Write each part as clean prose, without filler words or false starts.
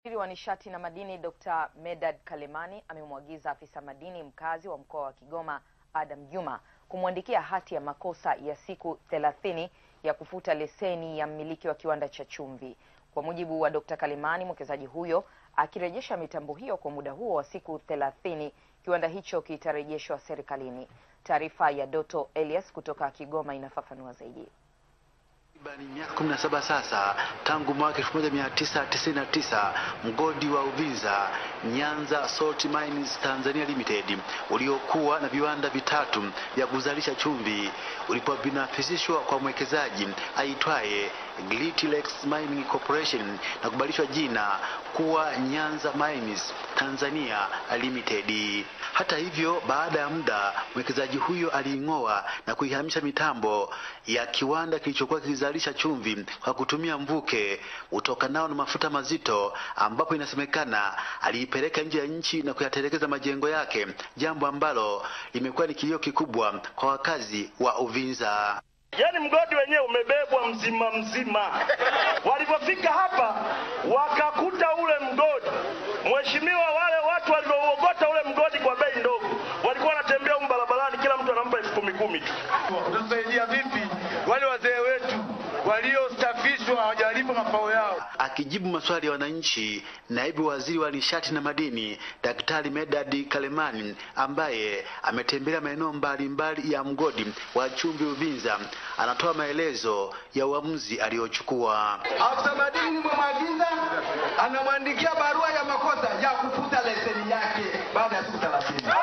Waziri wa Nishati na Madini Dr. Medad Kalemani amemwagiza afisa madini mkazi wa mkoa wa Kigoma Adam Juma kumwandikia hati ya makosa ya siku 30 ya kufuta leseni ya mmiliki wa kiwanda cha chumvi. Kwa mujibu wa Dr. Kalemani, mwekezaji huyo akirejesha mitambo hiyo kwa muda huo wa siku 30, kiwanda hicho kitarejeshwa serikalini. Taarifa ya Doto Elias kutoka Kigoma inafafanua zaidi. Ni miaka 17 sasa tangu mwaka 1999 mgodi wa Uvinza Nyanza Salt Mines Tanzania Limited uliokuwa na viwanda vitatu vya kuzalisha chumvi ulipobinafsishwa kwa mwekezaji aitwaye Glitlex Mining Corporation na kubadilishwa jina kuwa Nyanza Mines Tanzania Limited. Hata hivyo, baada ya muda mwekezaji huyo aliing'oa na kuihamisha mitambo ya kiwanda kilichokuwa kizalisha chumvi kwa kutumia mvuke utokanao na mafuta mazito, ambapo inasemekana aliipeleka nje ya nchi na kuyatelekeza majengo yake, jambo ambalo limekuwa ni kilio kikubwa kwa wakazi wa Uvinza. Yaani mgodi wenyewe umebebwa mzima. Walipofika hapa wakakuta ule mgodi, mheshimiwa, wale watu waliouogota ule mgodi kwa bei ndogo walikuwa wanatembea barabarani, kila mtu anampa 10,000 tu. Tutasaidia vipi wale wazee wetu waliostafishwa hawajalipa mafao yao? Akijibu maswali ya wananchi, naibu waziri wa nishati na madini Daktari Medad Kalemani, ambaye ametembelea maeneo mbalimbali ya mgodi wa chumvi Uvinza, anatoa maelezo ya uamuzi aliochukua. Afisa madini nimemwagiza anamwandikia barua ya makosa ya kufuta leseni yake baada ya siku 30.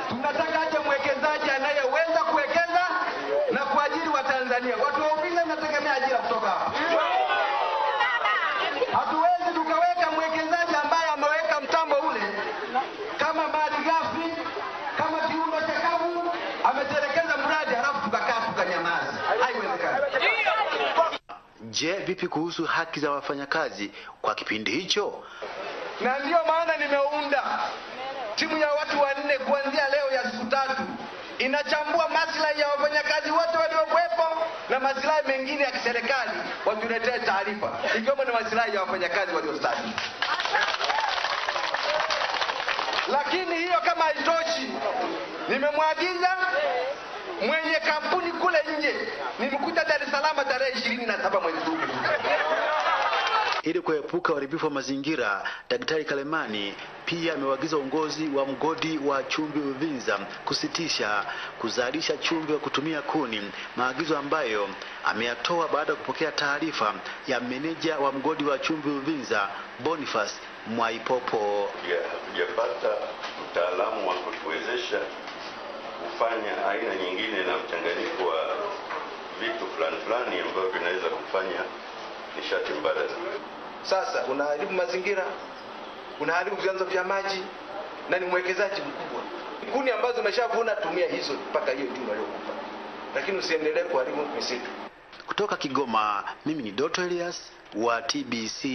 Tunataka aje mwekezaji anayeweza kuwekeza na kuajiri wa Tanzania. Watu wa Uvinza wanategemea ajira kutoka hapa. Hatuwezi tukaweka mwekezaji ambaye ameweka mtambo ule kama malighafi, kama kiuno cha kavu, ametelekeza mradi halafu tukakaa tukanyamaza. Haiwezekani. Je, vipi kuhusu haki za wafanyakazi kwa kipindi hicho? Na ndio maana nimeunda timu ya watu 4 kuanzia leo ya siku 3 inachambua maslahi ya wafanyakazi wote waliokuwepo na maslahi mengine ya kiserikali, watuletee taarifa ikiwemo na maslahi ya wafanyakazi waliostaafu. Lakini hiyo kama haitoshi, nimemwagiza mwenye kampuni kule nje, nimekuta Dar es Salaam tarehe 27 mwezi huu. Ili kuepuka uharibifu wa mazingira, Daktari Kalemani pia amewaagiza uongozi wa mgodi wa chumvi Uvinza kusitisha kuzalisha chumvi kwa kutumia kuni, maagizo ambayo ameyatoa baada ya kupokea taarifa ya meneja wa mgodi wa chumvi Uvinza Boniface Mwaipopo. Hujapata mtaalamu wa kutuwezesha kufanya aina nyingine na mchanganyiko wa vitu fulani ambavyo vinaweza kufanya nishati mbadala. Sasa unaharibu mazingira, unaharibu vyanzo vya maji, na ni mwekezaji mkubwa. Kuni ambazo umeshavuna, tumia hizo mpaka hiyo jumla aliyokupa, lakini usiendelee kuharibu misitu. Kutoka Kigoma, mimi ni Doto Elias wa TBC.